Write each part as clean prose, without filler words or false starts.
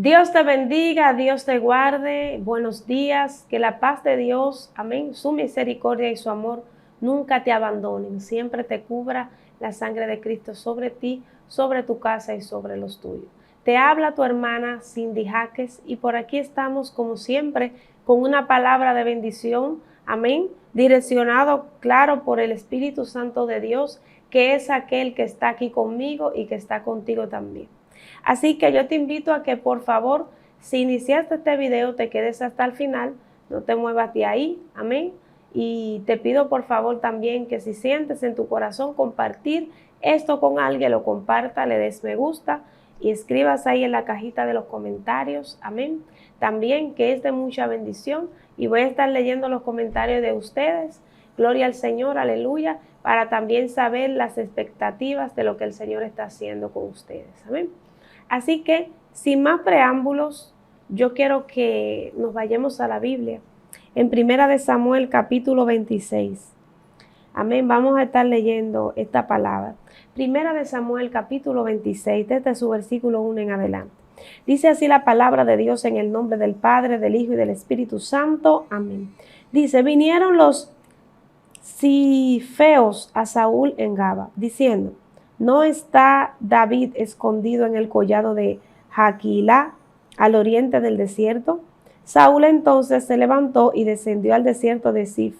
Dios te bendiga, Dios te guarde, buenos días, que la paz de Dios, amén, su misericordia y su amor nunca te abandonen, siempre te cubra la sangre de Cristo sobre ti, sobre tu casa y sobre los tuyos. Te habla tu hermana Cindy Jaques y por aquí estamos como siempre con una palabra de bendición, amén, direccionado claro por el Espíritu Santo de Dios, que es aquel que está aquí conmigo y que está contigo también. Así que yo te invito a que por favor, si iniciaste este video, te quedes hasta el final, no te muevas de ahí, amén. Y te pido por favor también que si sientes en tu corazón compartir esto con alguien, lo comparta, le des me gusta y escribas ahí en la cajita de los comentarios, amén. También que es de mucha bendición y voy a estar leyendo los comentarios de ustedes. Gloria al Señor, aleluya, para también saber las expectativas de lo que el Señor está haciendo con ustedes, amén. Así que, sin más preámbulos, yo quiero que nos vayamos a la Biblia. En 1 Samuel capítulo 26. Amén, vamos a estar leyendo esta palabra. 1 Samuel capítulo 26, desde su versículo 1 en adelante. Dice así la palabra de Dios en el nombre del Padre, del Hijo y del Espíritu Santo. Amén. Dice, vinieron los cifeos a Saúl en Gaba, diciendo, ¿no está David escondido en el collado de Jaquila, al oriente del desierto? Saúl entonces se levantó y descendió al desierto de Zif,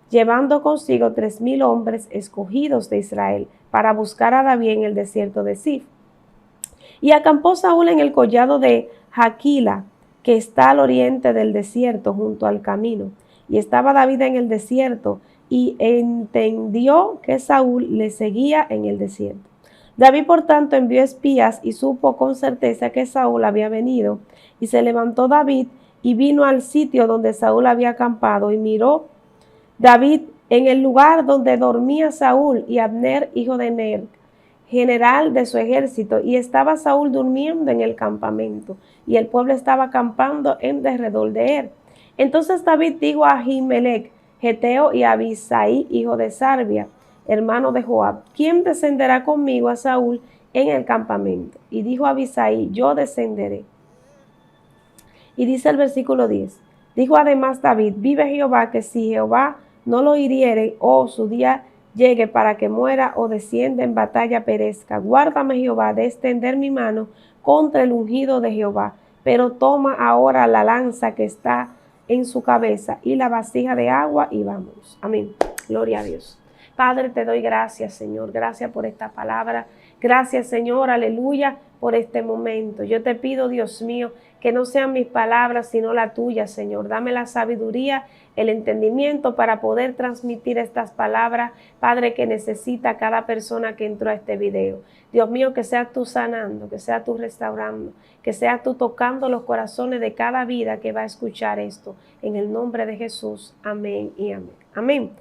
llevando consigo 3000 hombres escogidos de Israel para buscar a David en el desierto de Zif. Y acampó Saúl en el collado de Jaquila, que está al oriente del desierto, junto al camino. Y estaba David en el desierto, y entendió que Saúl le seguía en el desierto. David, por tanto, envió espías y supo con certeza que Saúl había venido. Y se levantó David y vino al sitio donde Saúl había acampado, y miró David en el lugar donde dormía Saúl y Abner, hijo de Ner, general de su ejército, y estaba Saúl durmiendo en el campamento, y el pueblo estaba acampando en derredor de él. Entonces David dijo a Ahimelech, Geteo, y a Abisai, hijo de Sarbia, hermano de Joab, ¿quién descenderá conmigo a Saúl en el campamento? Y dijo Abisai, yo descenderé. Y dice el versículo 10, dijo además David, vive Jehová, que si Jehová no lo hiriere, o su día llegue para que muera, o descienda en batalla perezca, guárdame Jehová de extender mi mano contra el ungido de Jehová, pero toma ahora la lanza que está en su cabeza y la vasija de agua y vámonos. Amén. Gloria a Dios. Padre, te doy gracias, Señor. Gracias por esta palabra. Gracias, Señor. Aleluya, por este momento. Yo te pido, Dios mío, que no sean mis palabras, sino la tuya, Señor. Dame la sabiduría, el entendimiento para poder transmitir estas palabras, Padre, que necesita cada persona que entró a este video. Dios mío, que seas tú sanando, que seas tú restaurando, que seas tú tocando los corazones de cada vida que va a escuchar esto. En el nombre de Jesús. Amén y amén. Amén.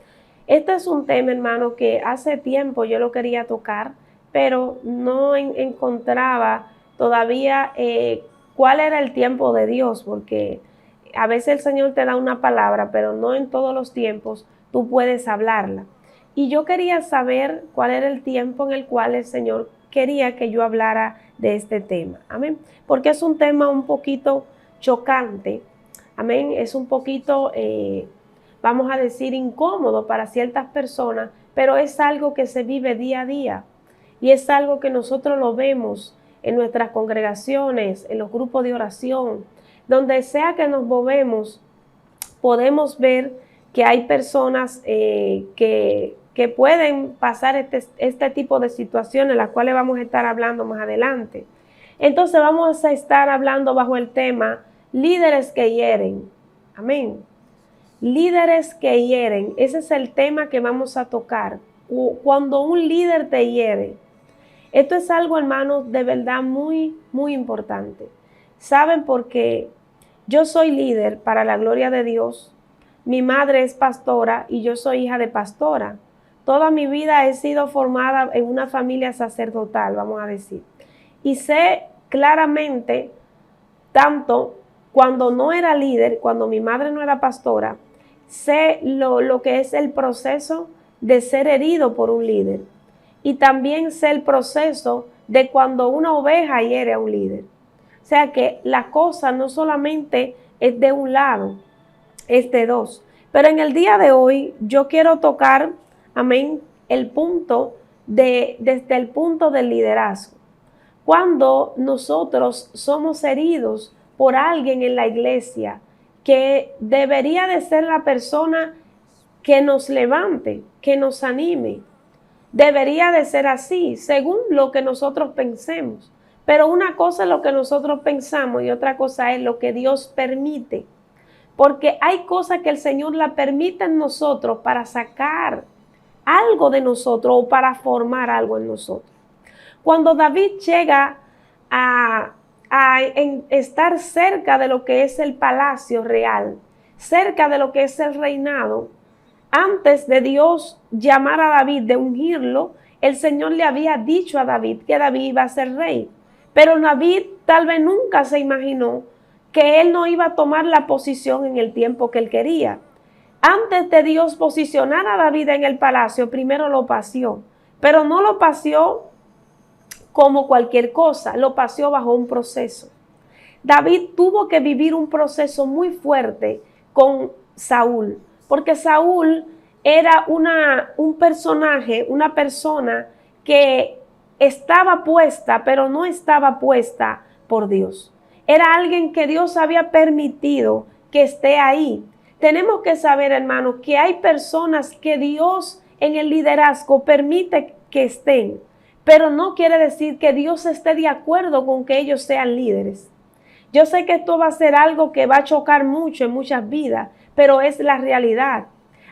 Este es un tema, hermano, que hace tiempo yo lo quería tocar, pero no encontraba todavía cuál era el tiempo de Dios, porque a veces el Señor te da una palabra, pero no en todos los tiempos tú puedes hablarla. Y yo quería saber cuál era el tiempo en el cual el Señor quería que yo hablara de este tema. Amén. Porque es un tema un poquito chocante. Amén. Es un poquito, vamos a decir, incómodo para ciertas personas, pero es algo que se vive día a día. Y es algo que nosotros lo vemos en nuestras congregaciones, en los grupos de oración, donde sea que nos movemos, podemos ver que hay personas que pueden pasar este tipo de situaciones, las cuales vamos a estar hablando más adelante. Entonces vamos a estar hablando bajo el tema líderes que hieren. Amén. Líderes que hieren. Ese es el tema que vamos a tocar. Cuando un líder te hiere. Esto es algo, hermanos, de verdad muy, muy importante. ¿Saben? Porque yo soy líder para la gloria de Dios. Mi madre es pastora y yo soy hija de pastora. Toda mi vida he sido formada en una familia sacerdotal, vamos a decir. Y sé claramente, tanto cuando no era líder, cuando mi madre no era pastora, sé lo que es el proceso de ser herido por un líder. Y también sé el proceso de cuando una oveja hiere a un líder. O sea que la cosa no solamente es de un lado, es de dos. Pero en el día de hoy yo quiero tocar, amén, el punto desde el punto del liderazgo. Cuando nosotros somos heridos por alguien en la iglesia que debería de ser la persona que nos levante, que nos anime, debería de ser así, según lo que nosotros pensemos. Pero una cosa es lo que nosotros pensamos y otra cosa es lo que Dios permite. Porque hay cosas que el Señor la permite en nosotros para sacar algo de nosotros o para formar algo en nosotros. Cuando David llega a estar cerca de lo que es el palacio real, cerca de lo que es el reinado, antes de Dios llamar a David, de ungirlo, el Señor le había dicho a David que David iba a ser rey. Pero David tal vez nunca se imaginó que él no iba a tomar la posición en el tiempo que él quería. Antes de Dios posicionar a David en el palacio, primero lo paseó, pero no lo paseó como cualquier cosa, lo paseó bajo un proceso. David tuvo que vivir un proceso muy fuerte con Saúl, porque Saúl era un personaje, una persona que estaba puesta, pero no estaba puesta por Dios. Era alguien que Dios había permitido que esté ahí. Tenemos que saber, hermanos, que hay personas que Dios en el liderazgo permite que estén, pero no quiere decir que Dios esté de acuerdo con que ellos sean líderes. Yo sé que esto va a ser algo que va a chocar mucho en muchas vidas, pero es la realidad.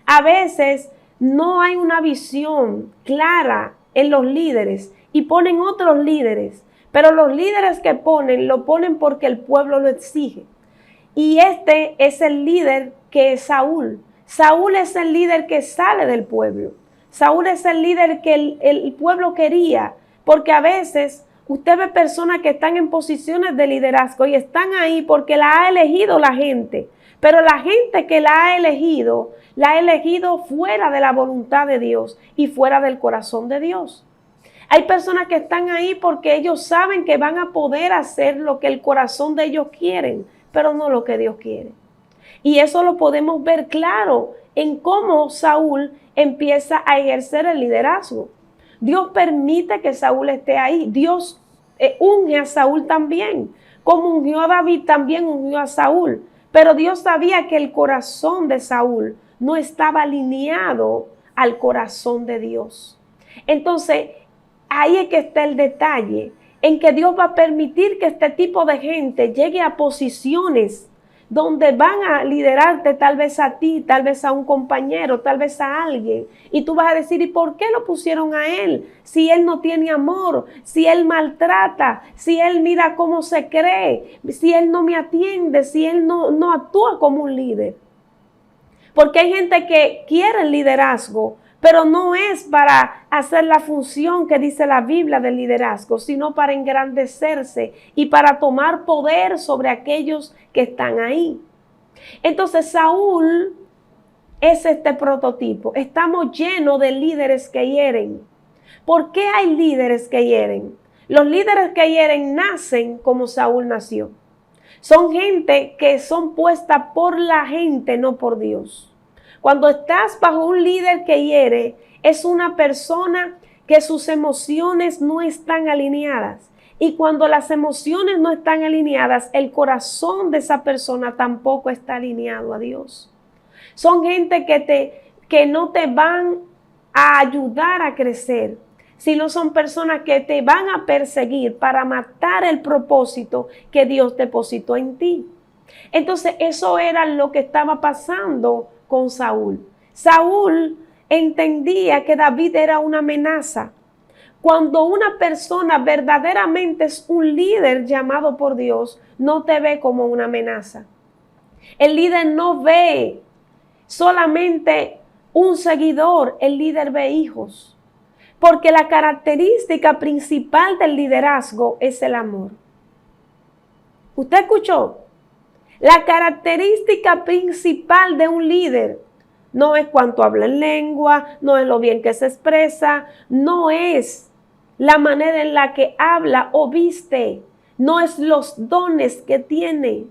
A veces no hay una visión clara en los líderes y ponen otros líderes, pero los líderes que ponen, lo ponen porque el pueblo lo exige. Y este es el líder que es Saúl. Saúl es el líder que sale del pueblo. Saúl es el líder que el pueblo quería, porque a veces usted ve personas que están en posiciones de liderazgo y están ahí porque la ha elegido la gente, pero la gente que la ha elegido fuera de la voluntad de Dios y fuera del corazón de Dios. Hay personas que están ahí porque ellos saben que van a poder hacer lo que el corazón de ellos quieren, pero no lo que Dios quiere. Y eso lo podemos ver claro en cómo Saúl empieza a ejercer el liderazgo. Dios permite que Saúl esté ahí. Dios unge a Saúl también. Como ungió a David, también ungió a Saúl. Pero Dios sabía que el corazón de Saúl no estaba alineado al corazón de Dios. Entonces, ahí es que está el detalle, en que Dios va a permitir que este tipo de gente llegue a posiciones donde van a liderarte tal vez a ti, tal vez a un compañero, tal vez a alguien. Y tú vas a decir, ¿y por qué lo pusieron a él? Si él no tiene amor, si él maltrata, si él mira cómo se cree, si él no me atiende, si él no actúa como un líder. Porque hay gente que quiere el liderazgo, pero no es para hacer la función que dice la Biblia del liderazgo, sino para engrandecerse y para tomar poder sobre aquellos que están ahí. Entonces Saúl es este prototipo. Estamos llenos de líderes que hieren. ¿Por qué hay líderes que hieren? Los líderes que hieren nacen como Saúl nació. Son gente que son puestas por la gente, no por Dios. Cuando estás bajo un líder que hiere, es una persona que sus emociones no están alineadas. Y cuando las emociones no están alineadas, el corazón de esa persona tampoco está alineado a Dios. Son gente que no te van a ayudar a crecer, sino son personas que te van a perseguir para matar el propósito que Dios depositó en ti. Entonces, eso era lo que estaba pasando con Saúl. Saúl entendía que David era una amenaza. Cuando una persona verdaderamente es un líder llamado por Dios, no te ve como una amenaza. El líder no ve solamente un seguidor, el líder ve hijos. Porque la característica principal del liderazgo es el amor. ¿Usted escuchó? La característica principal de un líder no es cuánto habla en lengua, no es lo bien que se expresa, no es la manera en la que habla o viste, no es los dones que tiene.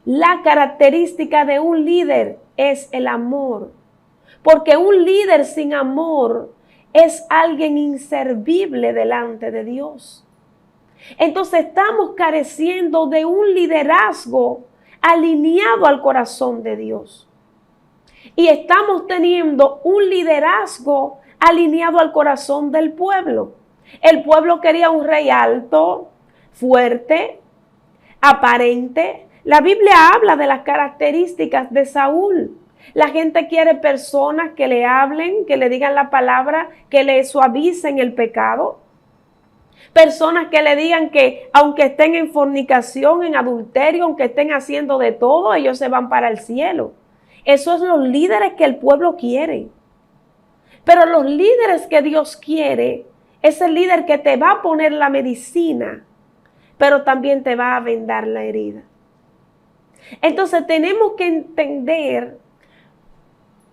La característica de un líder es el amor. Porque un líder sin amor es alguien inservible delante de Dios. Entonces estamos careciendo de un liderazgo alineado al corazón de Dios. Y estamos teniendo un liderazgo alineado al corazón del pueblo. El pueblo quería un rey alto, fuerte, aparente. La Biblia habla de las características de Saúl. La gente quiere personas que le hablen, que le digan la palabra, que le suavicen el pecado. Personas que le digan que aunque estén en fornicación, en adulterio, aunque estén haciendo de todo, ellos se van para el cielo. Esos son los líderes que el pueblo quiere. Pero los líderes que Dios quiere es el líder que te va a poner la medicina, pero también te va a vendar la herida. Entonces tenemos que entender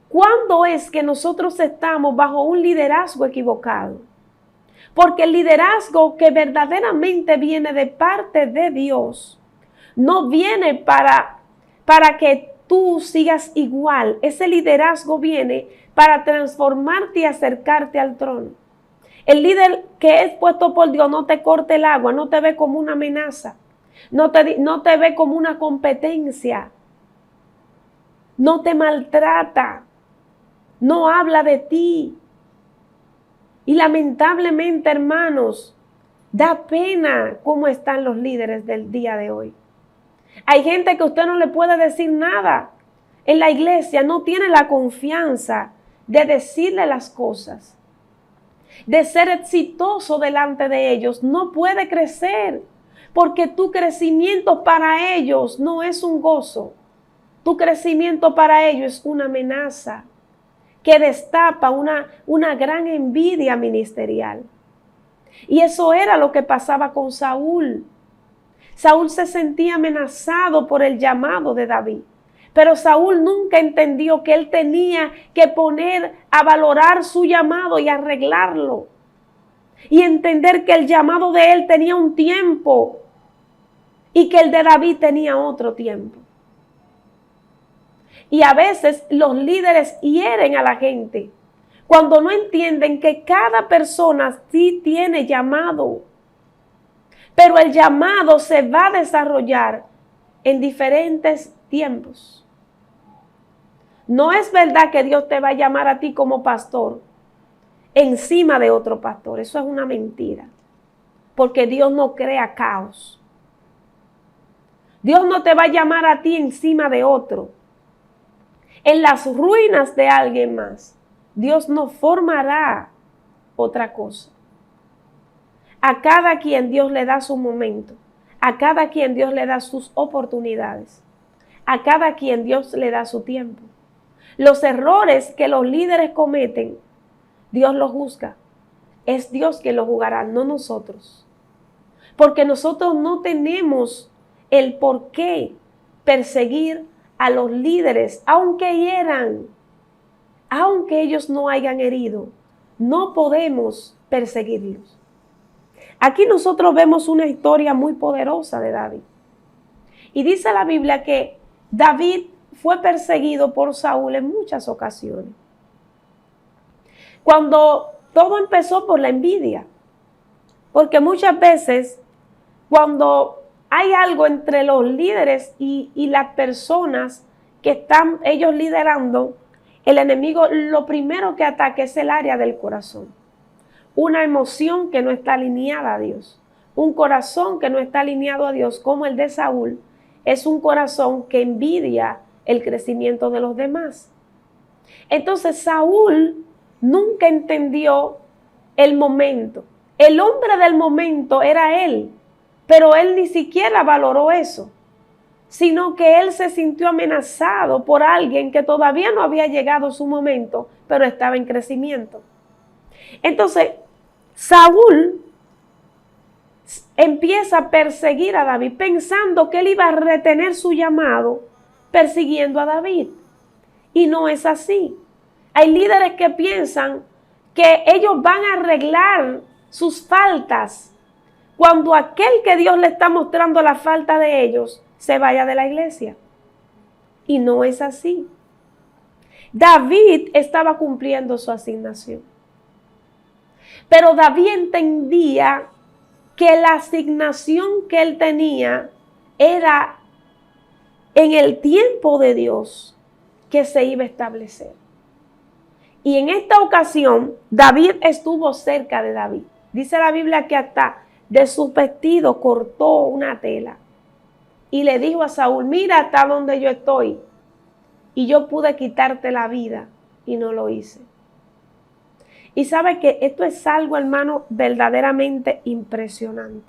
cuándo es que nosotros estamos bajo un liderazgo equivocado. Porque el liderazgo que verdaderamente viene de parte de Dios no viene para que tú sigas igual. Ese liderazgo viene para transformarte y acercarte al trono. El líder que es puesto por Dios no te corta el agua, no te ve como una amenaza, no te ve como una competencia, no te maltrata, no habla de ti. Y lamentablemente, hermanos, da pena cómo están los líderes del día de hoy. Hay gente que usted no le puede decir nada en la iglesia, no tiene la confianza de decirle las cosas, de ser exitoso delante de ellos. No puede crecer porque tu crecimiento para ellos no es un gozo. Tu crecimiento para ellos es una amenaza que destapa una gran envidia ministerial. Y eso era lo que pasaba con Saúl. Saúl se sentía amenazado por el llamado de David. Pero Saúl nunca entendió que él tenía que poner a valorar su llamado y arreglarlo. Y entender que el llamado de él tenía un tiempo y que el de David tenía otro tiempo. Y a veces los líderes hieren a la gente cuando no entienden que cada persona sí tiene llamado. Pero el llamado se va a desarrollar en diferentes tiempos. No es verdad que Dios te va a llamar a ti como pastor encima de otro pastor. Eso es una mentira. Porque Dios no crea caos. Dios no te va a llamar a ti encima de otro. En las ruinas de alguien más, Dios no formará otra cosa. A cada quien Dios le da su momento. A cada quien Dios le da sus oportunidades. A cada quien Dios le da su tiempo. Los errores que los líderes cometen, Dios los juzga. Es Dios quien los juzgará, no nosotros. Porque nosotros no tenemos el por qué perseguir a los líderes, aunque hieran, aunque ellos no hayan herido, no podemos perseguirlos. Aquí nosotros vemos una historia muy poderosa de David. Y dice la Biblia que David fue perseguido por Saúl en muchas ocasiones. Cuando todo empezó por la envidia, porque muchas veces cuando hay algo entre los líderes y las personas que están ellos liderando, el enemigo lo primero que ataca es el área del corazón. Una emoción que no está alineada a Dios. Un corazón que no está alineado a Dios, como el de Saúl, es un corazón que envidia el crecimiento de los demás. Entonces Saúl nunca entendió el momento. El hombre del momento era él. Pero él ni siquiera valoró eso, sino que él se sintió amenazado por alguien que todavía no había llegado su momento, pero estaba en crecimiento. Entonces, Saúl empieza a perseguir a David pensando que él iba a retener su llamado persiguiendo a David. Y no es así. Hay líderes que piensan que ellos van a arreglar sus faltas cuando aquel que Dios le está mostrando la falta de ellos se vaya de la iglesia. Y no es así. David estaba cumpliendo su asignación. Pero David entendía que la asignación que él tenía era en el tiempo de Dios que se iba a establecer. Y en esta ocasión, David estuvo cerca de David. Dice la Biblia que hasta de su vestido cortó una tela. Y le dijo a Saúl, mira hasta donde yo estoy. Y yo pude quitarte la vida y no lo hice. Y sabe que esto es algo, hermano, verdaderamente impresionante.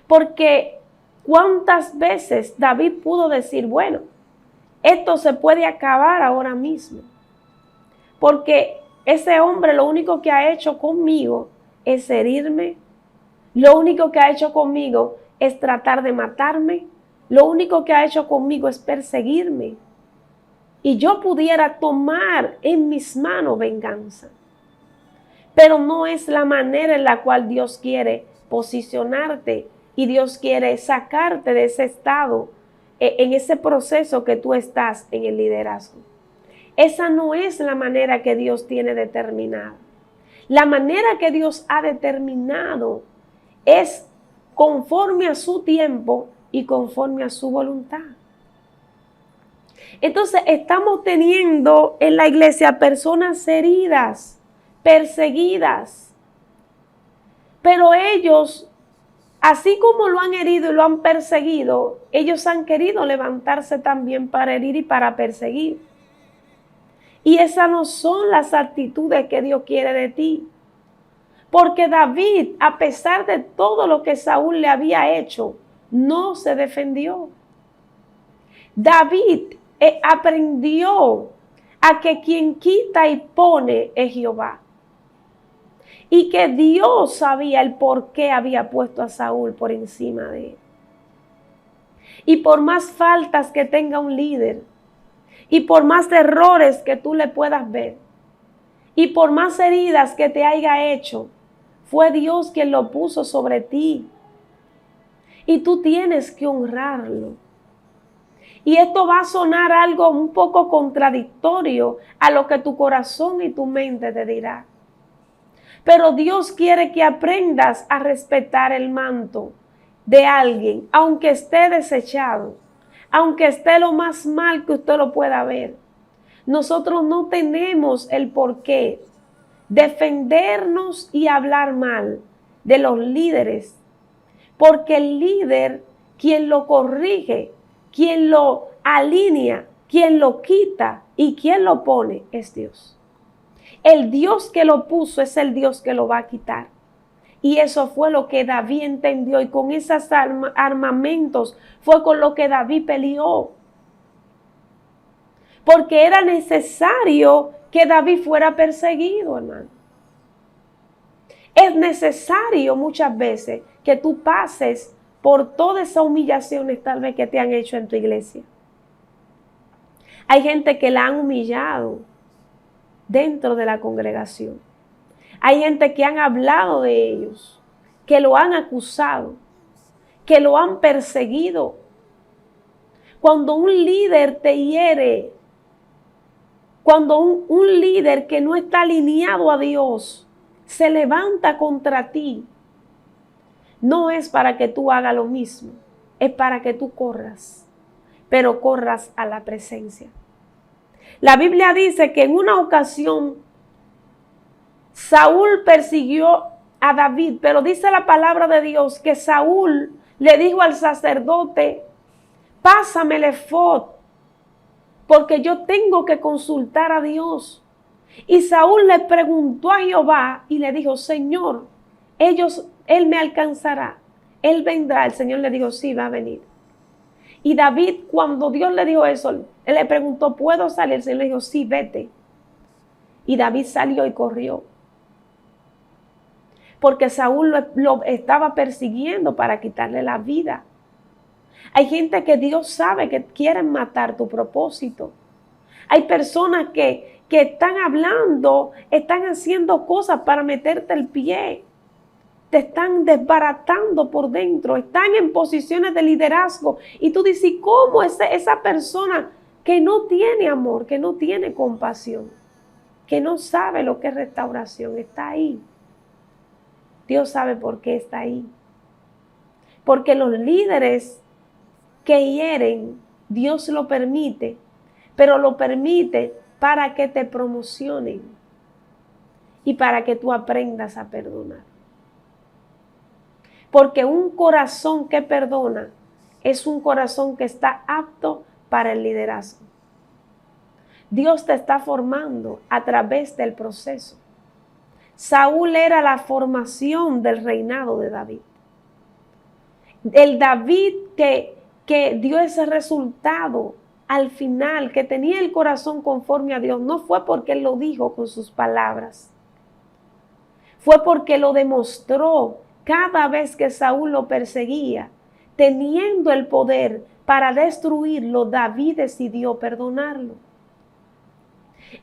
Porque ¿cuántas veces David pudo decir, bueno, esto se puede acabar ahora mismo? Porque ese hombre lo único que ha hecho conmigo es herirme. Lo único que ha hecho conmigo es tratar de matarme. Lo único que ha hecho conmigo es perseguirme. Y yo pudiera tomar en mis manos venganza. Pero no es la manera en la cual Dios quiere posicionarte y Dios quiere sacarte de ese estado, en ese proceso que tú estás en el liderazgo. Esa no es la manera que Dios tiene determinada. La manera que Dios ha determinado es conforme a su tiempo y conforme a su voluntad. Entonces estamos teniendo en la iglesia personas heridas, perseguidas, pero ellos, así como lo han herido y lo han perseguido, ellos han querido levantarse también para herir y para perseguir. Y esas no son las actitudes que Dios quiere de ti. Porque David, a pesar de todo lo que Saúl le había hecho, no se defendió. David aprendió a que quien quita y pone es Jehová. Y que Dios sabía el por qué había puesto a Saúl por encima de él. Y por más faltas que tenga un líder, y por más errores que tú le puedas ver, y por más heridas que te haya hecho, fue Dios quien lo puso sobre ti. Y tú tienes que honrarlo. Y esto va a sonar algo un poco contradictorio a lo que tu corazón y tu mente te dirá. Pero Dios quiere que aprendas a respetar el manto de alguien, aunque esté desechado, aunque esté lo más mal que usted lo pueda ver. Nosotros no tenemos el por qué defendernos y hablar mal de los líderes, porque el líder, quien lo corrige, quien lo alinea, quien lo quita y quien lo pone es Dios. El Dios que lo puso es el Dios que lo va a quitar. Y eso fue lo que David entendió, y con esos armamentos fue con lo que David peleó. Porque era necesario que David fuera perseguido, hermano. Es necesario muchas veces que tú pases por todas esas humillaciones tal vez que te han hecho en tu iglesia. Hay gente que la han humillado dentro de la congregación. Hay gente que han hablado de ellos, que lo han acusado, que lo han perseguido. Cuando un líder te hiere, cuando un líder que no está alineado a Dios se levanta contra ti, no es para que tú hagas lo mismo, es para que tú corras, pero corras a la presencia. La Biblia dice que en una ocasión Saúl persiguió a David, pero dice la palabra de Dios que Saúl le dijo al sacerdote, pásame el efod, porque yo tengo que consultar a Dios. Y Saúl le preguntó a Jehová y le dijo, Señor, él me alcanzará, él vendrá. El Señor le dijo, sí, va a venir. Y David, cuando Dios le dijo eso, él le preguntó, ¿puedo salir? El Señor le dijo, sí, vete. Y David salió y corrió. Porque Saúl lo estaba persiguiendo para quitarle la vida. Hay gente que Dios sabe que quieren matar tu propósito. Hay personas que están hablando, están haciendo cosas para meterte el pie. te están desbaratando por dentro, están en posiciones de liderazgo y tú dices, ¿cómo esa persona que no tiene amor, que no tiene compasión, que no sabe lo que es restauración, está ahí? Dios sabe por qué está ahí. Porque los líderes que hieren, Dios lo permite, pero lo permite para que te promocionen y para que tú aprendas a perdonar. Porque un corazón que perdona es un corazón que está apto para el liderazgo. Dios te está formando a través del proceso. Saúl era la formación del reinado de David. El David que dio ese resultado al final, que tenía el corazón conforme a Dios, no fue porque él lo dijo con sus palabras. Fue porque lo demostró cada vez que Saúl lo perseguía. Teniendo el poder para destruirlo, David decidió perdonarlo.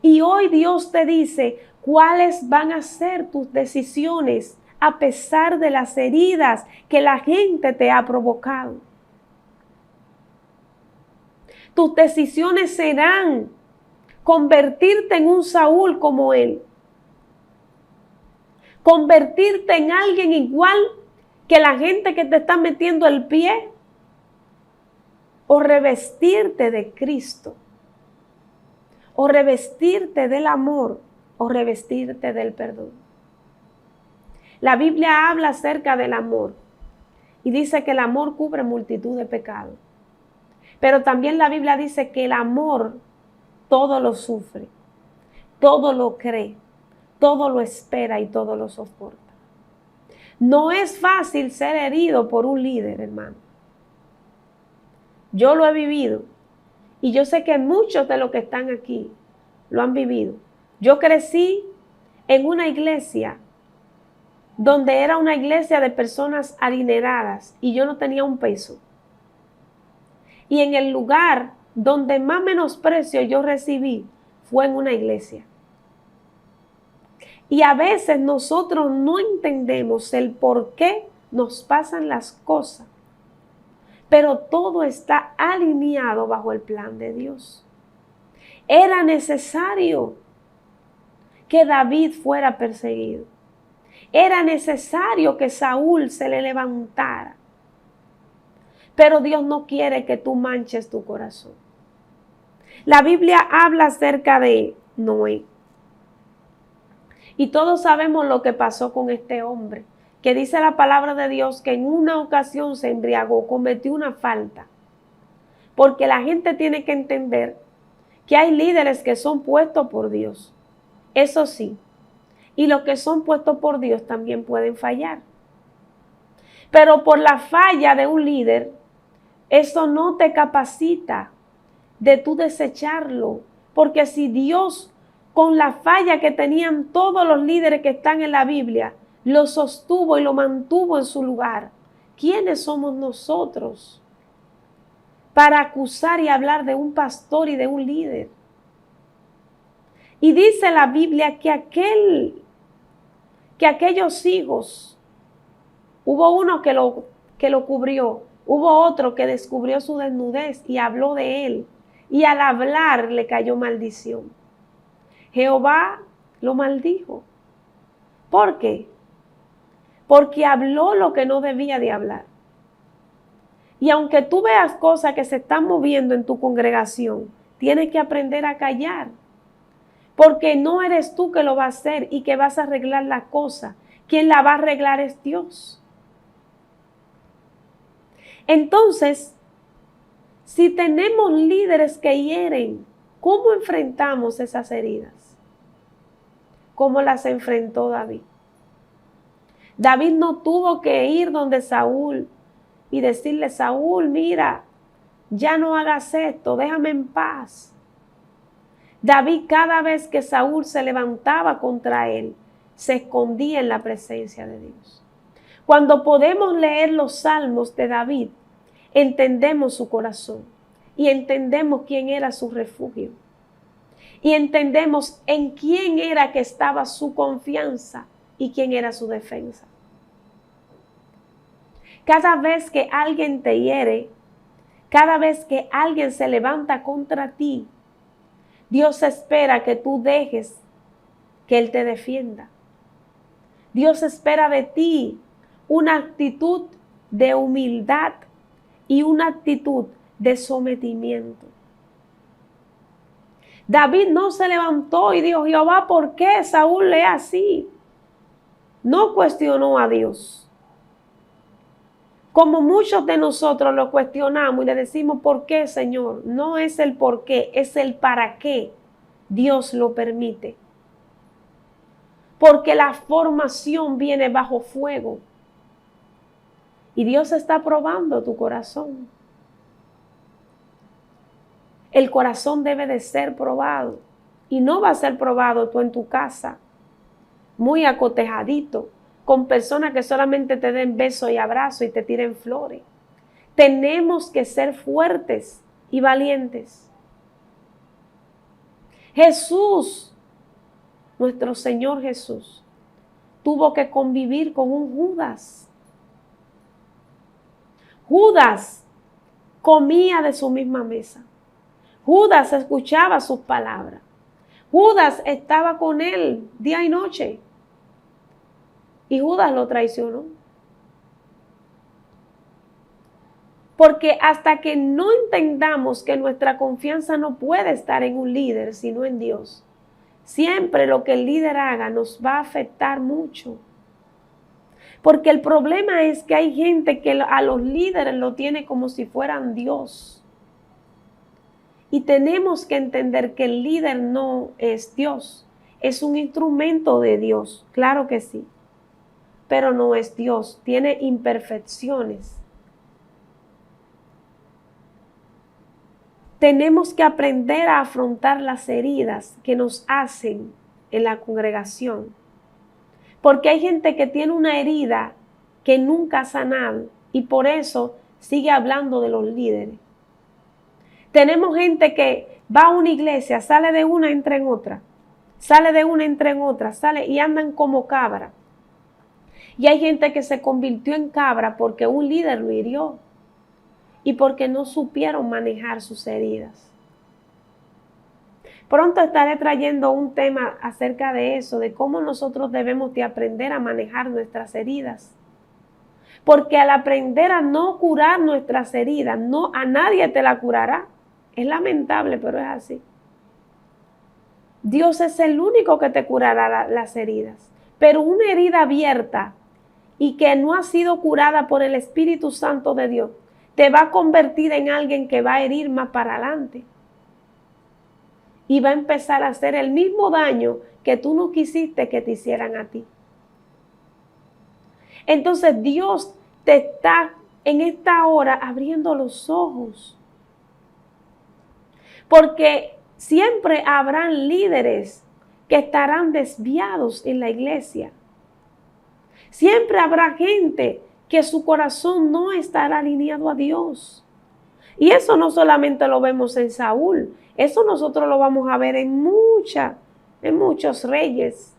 Y hoy Dios te dice cuáles van a ser tus decisiones a pesar de las heridas que la gente te ha provocado. Tus decisiones serán convertirte en un Saúl como él. Convertirte en alguien igual que la gente que te está metiendo el pie. O revestirte de Cristo. O revestirte del amor. O revestirte del perdón. La Biblia habla acerca del amor. Y dice que el amor cubre multitud de pecados. Pero también la Biblia dice que el amor todo lo sufre, todo lo cree, todo lo espera y todo lo soporta. No es fácil ser herido por un líder, hermano. Yo lo he vivido y yo sé que muchos de los que están aquí lo han vivido. Yo crecí en una iglesia donde era una iglesia de personas adineradas y yo no tenía un peso. Y en el lugar donde más menosprecio yo recibí fue en una iglesia. Y a veces nosotros no entendemos el por qué nos pasan las cosas. Pero todo está alineado bajo el plan de Dios. Era necesario que David fuera perseguido. Era necesario que Saúl se le levantara. Pero Dios no quiere que tú manches tu corazón. La Biblia habla acerca de Noé. Y todos sabemos lo que pasó con este hombre, que dice la palabra de Dios que en una ocasión se embriagó, cometió una falta. Porque la gente tiene que entender que hay líderes que son puestos por Dios. Eso sí. Y los que son puestos por Dios también pueden fallar. Pero por la falla de un líder, eso no te capacita de tú desecharlo. Porque si Dios, con la falla que tenían todos los líderes que están en la Biblia, lo sostuvo y lo mantuvo en su lugar, ¿quiénes somos nosotros para acusar y hablar de un pastor y de un líder? Y dice la Biblia que aquellos hijos, hubo uno que lo cubrió, hubo otro que descubrió su desnudez y habló de él. Y al hablar le cayó maldición. Jehová lo maldijo. ¿Por qué? Porque habló lo que no debía de hablar. Y aunque tú veas cosas que se están moviendo en tu congregación, tienes que aprender a callar. Porque no eres tú que lo vas a hacer y que vas a arreglar la cosa. Quien la va a arreglar es Dios. Entonces, si tenemos líderes que hieren, ¿cómo enfrentamos esas heridas? ¿Cómo las enfrentó David? David no tuvo que ir donde Saúl y decirle, Saúl, mira, ya no hagas esto, déjame en paz. David, cada vez que Saúl se levantaba contra él, se escondía en la presencia de Dios. Cuando podemos leer los salmos de David, entendemos su corazón y entendemos quién era su refugio. Y entendemos en quién era que estaba su confianza y quién era su defensa. Cada vez que alguien te hiere, cada vez que alguien se levanta contra ti, Dios espera que tú dejes que Él te defienda. Dios espera de ti una actitud de humildad y una actitud de sometimiento. David no se levantó y dijo, Jehová, ¿por qué Saúl es así? No cuestionó a Dios. Como muchos de nosotros lo cuestionamos y le decimos, ¿por qué, Señor? No es el por qué, es el para qué Dios lo permite. Porque la formación viene bajo fuego. Y Dios está probando tu corazón. El corazón debe de ser probado. Y no va a ser probado tú en tu casa, muy acotejadito, con personas que solamente te den besos y abrazos y te tiren flores. Tenemos que ser fuertes y valientes. Jesús, nuestro Señor Jesús, tuvo que convivir con un Judas. Judas comía de su misma mesa. Judas escuchaba sus palabras. Judas estaba con él día y noche. Y Judas lo traicionó. Porque hasta que no entendamos que nuestra confianza no puede estar en un líder, sino en Dios, siempre lo que el líder haga nos va a afectar mucho. Porque el problema es que hay gente que a los líderes lo tiene como si fueran Dios. Y tenemos que entender que el líder no es Dios. Es un instrumento de Dios, claro que sí. Pero no es Dios, tiene imperfecciones. Tenemos que aprender a afrontar las heridas que nos hacen en la congregación. Porque hay gente que tiene una herida que nunca ha sanado y por eso sigue hablando de los líderes. Tenemos gente que va a una iglesia, sale de una, entra en otra. Sale de una, entra en otra, sale y andan como cabra. Y hay gente que se convirtió en cabra porque un líder lo hirió y porque no supieron manejar sus heridas. Pronto estaré trayendo un tema acerca de eso, de cómo nosotros debemos de aprender a manejar nuestras heridas. Porque al aprender a no curar nuestras heridas, no a nadie te la curará. Es lamentable, pero es así. Dios es el único que te curará las heridas. Pero una herida abierta y que no ha sido curada por el Espíritu Santo de Dios, te va a convertir en alguien que va a herir más para adelante. Y va a empezar a hacer el mismo daño que tú no quisiste que te hicieran a ti. Entonces Dios te está en esta hora abriendo los ojos. Porque siempre habrán líderes que estarán desviados en la iglesia. Siempre habrá gente que su corazón no estará alineado a Dios. Y eso no solamente lo vemos en Saúl, eso nosotros lo vamos a ver en muchos reyes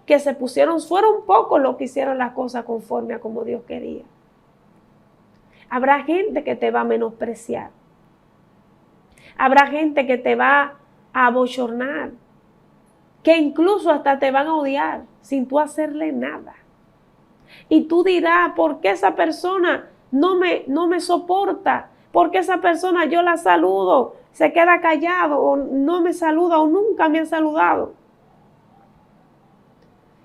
que se pusieron, fueron pocos los que hicieron las cosas conforme a como Dios quería. Habrá gente que te va a menospreciar. Habrá gente que te va a abochornar, que incluso hasta te van a odiar sin tú hacerle nada. Y tú dirás, ¿por qué esa persona no me soporta? ¿Por qué esa persona yo la saludo, se queda callado o no me saluda o nunca me ha saludado?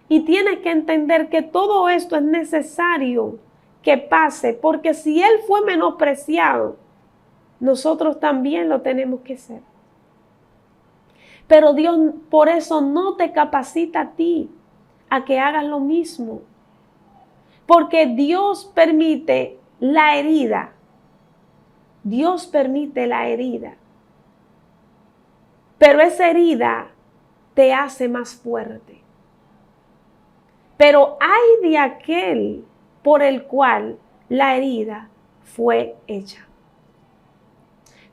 Y tienes que entender que todo esto es necesario que pase, porque si él fue menospreciado, nosotros también lo tenemos que ser. Pero Dios por eso no te capacita a ti a que hagas lo mismo. Porque Dios permite la herida. Dios permite la herida. Pero esa herida te hace más fuerte. Pero hay de aquel por el cual la herida fue hecha.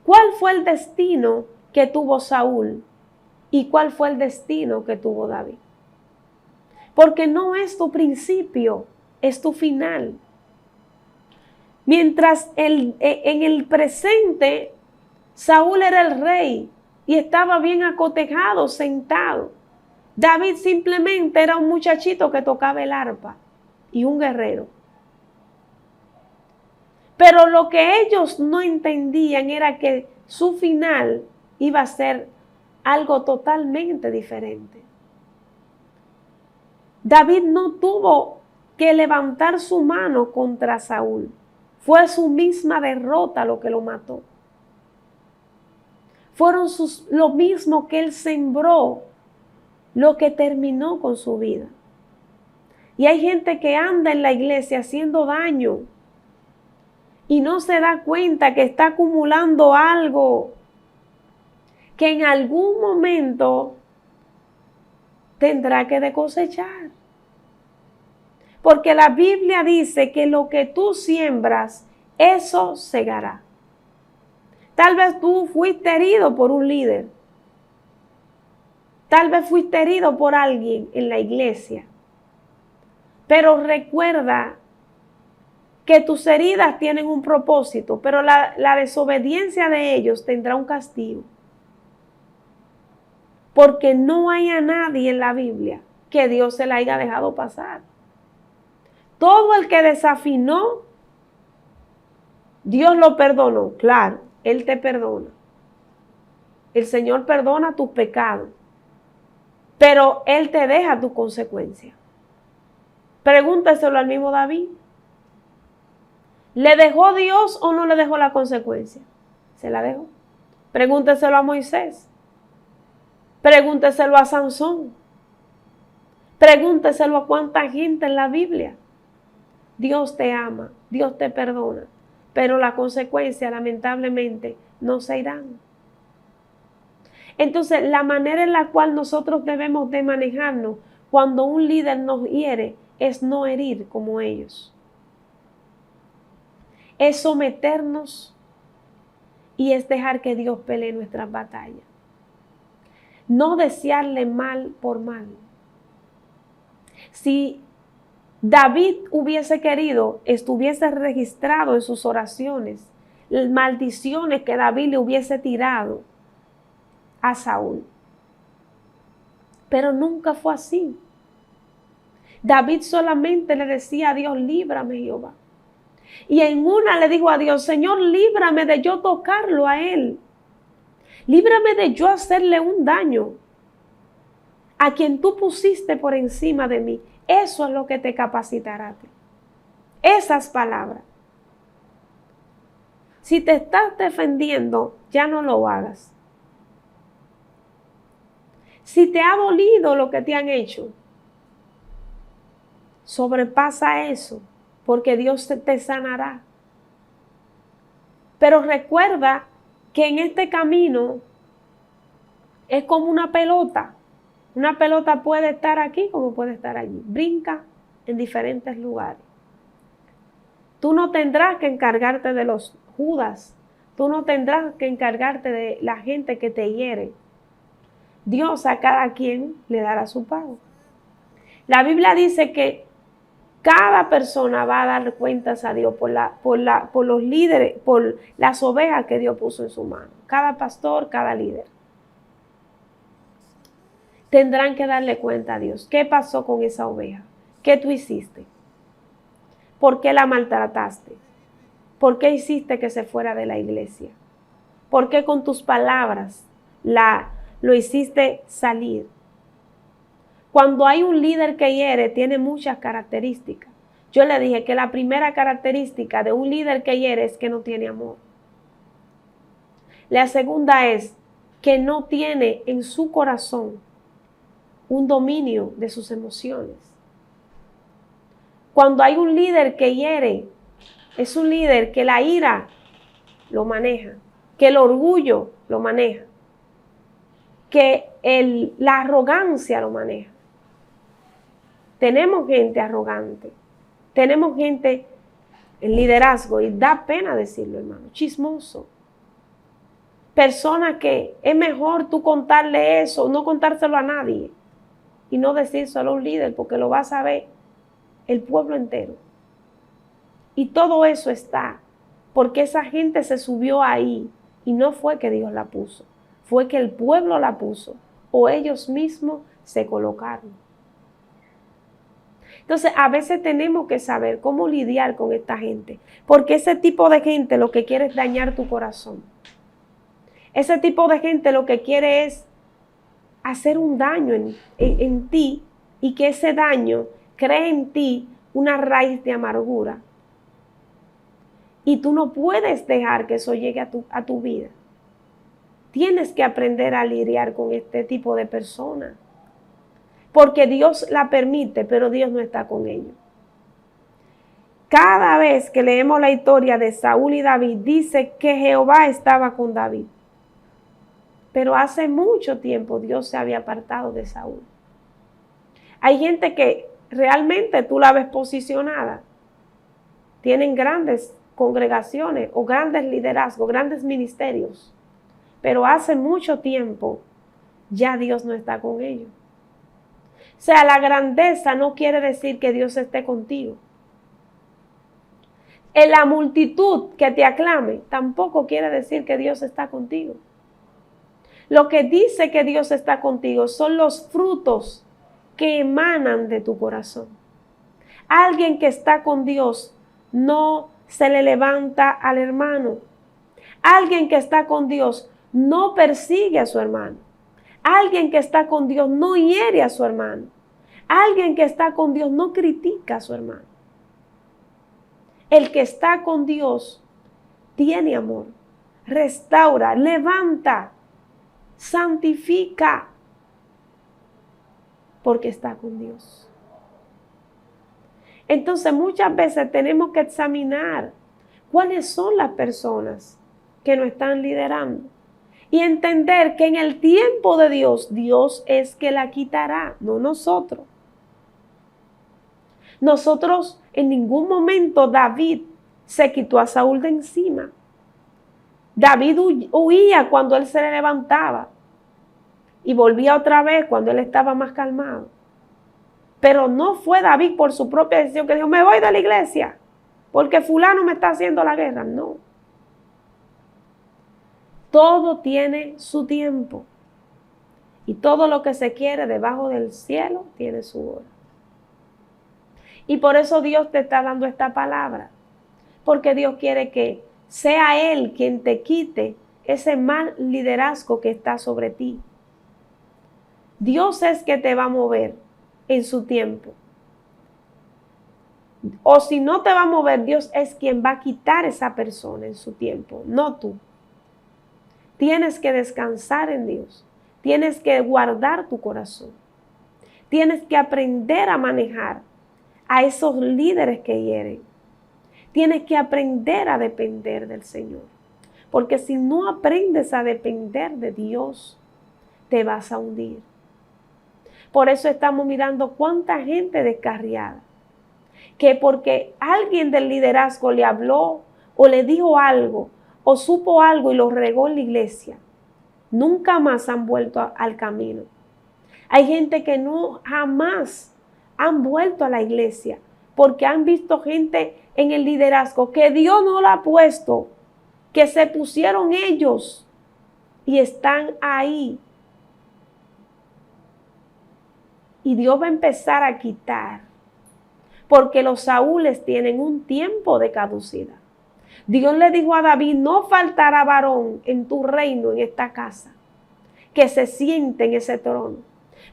¿Cuál fue el destino que tuvo Saúl? ¿Y cuál fue el destino que tuvo David? Porque no es tu principio, es tu final. Mientras en el presente Saúl era el rey y estaba bien acotejado, sentado. David simplemente era un muchachito que tocaba el arpa y un guerrero. Pero lo que ellos no entendían era que su final iba a ser algo totalmente diferente. David no tuvo que levantar su mano contra Saúl. Fue su misma derrota lo que lo mató. Fueron lo mismo que él sembró, lo que terminó con su vida. Y hay gente que anda en la iglesia haciendo daño y no se da cuenta que está acumulando algo que en algún momento tendrá que cosechar. Porque la Biblia dice que lo que tú siembras, eso segará. Tal vez tú fuiste herido por un líder. Tal vez fuiste herido por alguien en la iglesia. Pero recuerda que tus heridas tienen un propósito, pero la desobediencia de ellos tendrá un castigo. Porque no hay a nadie en la Biblia que Dios se la haya dejado pasar. Todo el que desafinó, Dios lo perdonó. Claro, Él te perdona. El Señor perdona tus pecados, pero Él te deja tu consecuencia. Pregúntaselo al mismo David. ¿Le dejó Dios o no le dejó la consecuencia? Se la dejó. Pregúnteselo a Moisés. Pregúnteselo a Sansón. Pregúnteselo a cuánta gente en la Biblia. Dios te ama, Dios te perdona, pero las consecuencias lamentablemente no se irán. Entonces, la manera en la cual nosotros debemos de manejarnos cuando un líder nos hiere es no herir como ellos. Es someternos y es dejar que Dios pelee nuestras batallas. No desearle mal por mal. Si David hubiese querido, estuviese registrado en sus oraciones, maldiciones que David le hubiese tirado a Saúl. Pero nunca fue así. David solamente le decía a Dios, líbrame, Jehová. Y en una le dijo a Dios, Señor, líbrame de yo tocarlo a él. Líbrame de yo hacerle un daño a quien tú pusiste por encima de mí. Eso es lo que te capacitará a ti. Esas palabras. Si te estás defendiendo, ya no lo hagas. Si te ha dolido lo que te han hecho, sobrepasa eso, porque Dios te sanará. Pero recuerda que en este camino es como una pelota. Una pelota puede estar aquí como puede estar allí. Brinca en diferentes lugares. Tú no tendrás que encargarte de los Judas. Tú no tendrás que encargarte de la gente que te hiere. Dios a cada quien le dará su pago. La Biblia dice que cada persona va a dar cuentas a Dios por los líderes, por las ovejas que Dios puso en su mano. Cada pastor, cada líder. Tendrán que darle cuenta a Dios. ¿Qué pasó con esa oveja? ¿Qué tú hiciste? ¿Por qué la maltrataste? ¿Por qué hiciste que se fuera de la iglesia? ¿Por qué con tus palabras lo hiciste salir? Cuando hay un líder que hiere, tiene muchas características. Yo le dije que la primera característica de un líder que hiere es que no tiene amor. La segunda es que no tiene en su corazón un dominio de sus emociones. Cuando hay un líder que hiere, es un líder que la ira lo maneja, que el orgullo lo maneja, que la arrogancia lo maneja. Tenemos gente arrogante, tenemos gente en liderazgo, y da pena decirlo, hermano, chismoso. Personas que es mejor tú contarle eso, no contárselo a nadie y no decírselo a un líder, porque lo va a saber el pueblo entero. Y todo eso está porque esa gente se subió ahí y no fue que Dios la puso, fue que el pueblo la puso o ellos mismos se colocaron. Entonces, a veces tenemos que saber cómo lidiar con esta gente, porque ese tipo de gente lo que quiere es dañar tu corazón. Ese tipo de gente lo que quiere es hacer un daño en ti y que ese daño cree en ti una raíz de amargura. Y tú no puedes dejar que eso llegue a tu vida. Tienes que aprender a lidiar con este tipo de personas. Porque Dios la permite, pero Dios no está con ellos. Cada vez que leemos la historia de Saúl y David, dice que Jehová estaba con David. Pero hace mucho tiempo Dios se había apartado de Saúl. Hay gente que realmente tú la ves posicionada. Tienen grandes congregaciones o grandes liderazgos, grandes ministerios. Pero hace mucho tiempo ya Dios no está con ellos. O sea, la grandeza no quiere decir que Dios esté contigo. En la multitud que te aclame tampoco quiere decir que Dios está contigo. Lo que dice que Dios está contigo son los frutos que emanan de tu corazón. Alguien que está con Dios no se le levanta al hermano. Alguien que está con Dios no persigue a su hermano. Alguien que está con Dios no hiere a su hermano. Alguien que está con Dios no critica a su hermano. El que está con Dios tiene amor, restaura, levanta, santifica, porque está con Dios. Entonces muchas veces tenemos que examinar cuáles son las personas que nos están liderando y entender que en el tiempo de Dios, Dios es que la quitará, no nosotros. Nosotros en ningún momento David se quitó a Saúl de encima. David huía cuando él se le levantaba y volvía otra vez cuando él estaba más calmado. Pero no fue David por su propia decisión que dijo, me voy de la iglesia porque fulano me está haciendo la guerra. No. Todo tiene su tiempo y todo lo que se quiere debajo del cielo tiene su hora. Y por eso Dios te está dando esta palabra, porque Dios quiere que sea Él quien te quite ese mal liderazgo que está sobre ti. Dios es que te va a mover en su tiempo. O si no te va a mover, Dios es quien va a quitar esa persona en su tiempo, no tú. Tienes que descansar en Dios. Tienes que guardar tu corazón. Tienes que aprender a manejar a esos líderes que hieren. Tienes que aprender a depender del Señor. Porque si no aprendes a depender de Dios, te vas a hundir. Por eso estamos mirando cuánta gente descarriada. Que porque alguien del liderazgo le habló o le dijo algo o supo algo y lo regó en la iglesia, nunca más han vuelto al camino. Hay gente que no jamás han vuelto a la iglesia porque han visto gente en el liderazgo que Dios no la ha puesto, que se pusieron ellos y están ahí. Y Dios va a empezar a quitar, porque los Saúles tienen un tiempo de caducidad. Dios le dijo a David, no faltará varón en tu reino, en esta casa, que se siente en ese trono.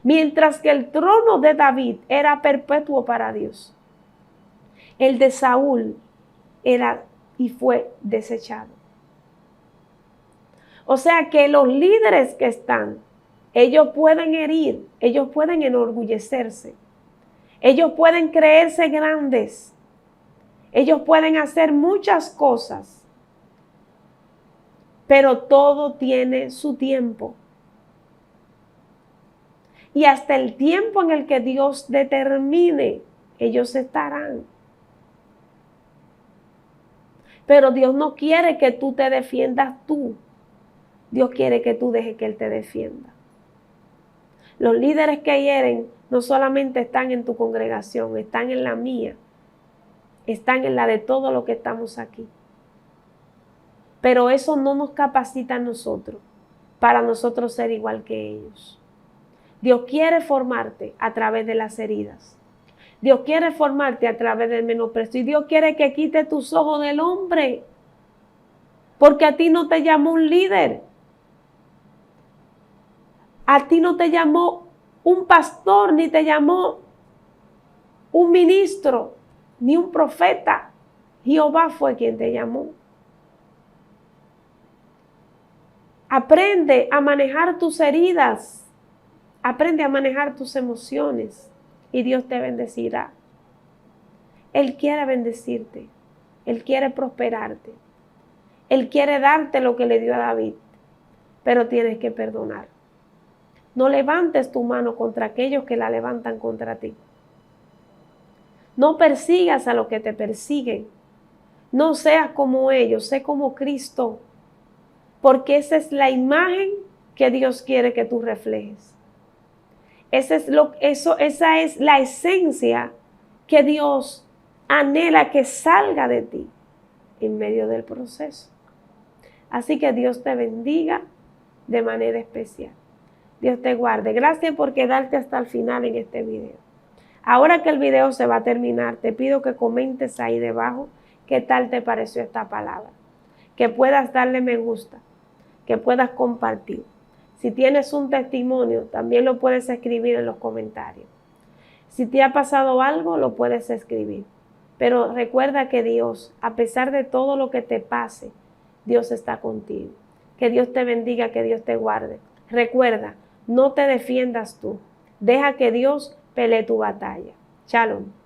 Mientras que el trono de David era perpetuo para Dios, el de Saúl era y fue desechado. O sea que los líderes que están, ellos pueden herir, ellos pueden enorgullecerse, ellos pueden creerse grandes, ellos pueden hacer muchas cosas, pero todo tiene su tiempo. Y hasta el tiempo en el que Dios determine, ellos estarán. Pero Dios no quiere que tú te defiendas tú. Dios quiere que tú dejes que Él te defienda. Los líderes que hieren no solamente están en tu congregación, están en la mía, están en la de todos los que estamos aquí. Pero eso no nos capacita a nosotros para nosotros ser igual que ellos. Dios quiere formarte a través de las heridas. Dios quiere formarte a través del menosprecio. Y Dios quiere que quite tus ojos del hombre. Porque a ti no te llamó un líder. A ti no te llamó un pastor, ni te llamó un ministro, ni un profeta. Jehová fue quien te llamó. Aprende a manejar tus heridas. Aprende a manejar tus emociones y Dios te bendecirá. Él quiere bendecirte. Él quiere prosperarte. Él quiere darte lo que le dio a David, pero tienes que perdonar. No levantes tu mano contra aquellos que la levantan contra ti. No persigas a los que te persiguen. No seas como ellos, sé como Cristo. Porque esa es la imagen que Dios quiere que tú reflejes. Esa es la esencia que Dios anhela que salga de ti en medio del proceso. Así que Dios te bendiga de manera especial. Dios te guarde. Gracias por quedarte hasta el final en este video. Ahora que el video se va a terminar, te pido que comentes ahí debajo qué tal te pareció esta palabra. Que puedas darle me gusta, que puedas compartir. Si tienes un testimonio, también lo puedes escribir en los comentarios. Si te ha pasado algo, lo puedes escribir. Pero recuerda que Dios, a pesar de todo lo que te pase, Dios está contigo. Que Dios te bendiga, que Dios te guarde. Recuerda, no te defiendas tú. Deja que Dios pelee tu batalla. Shalom.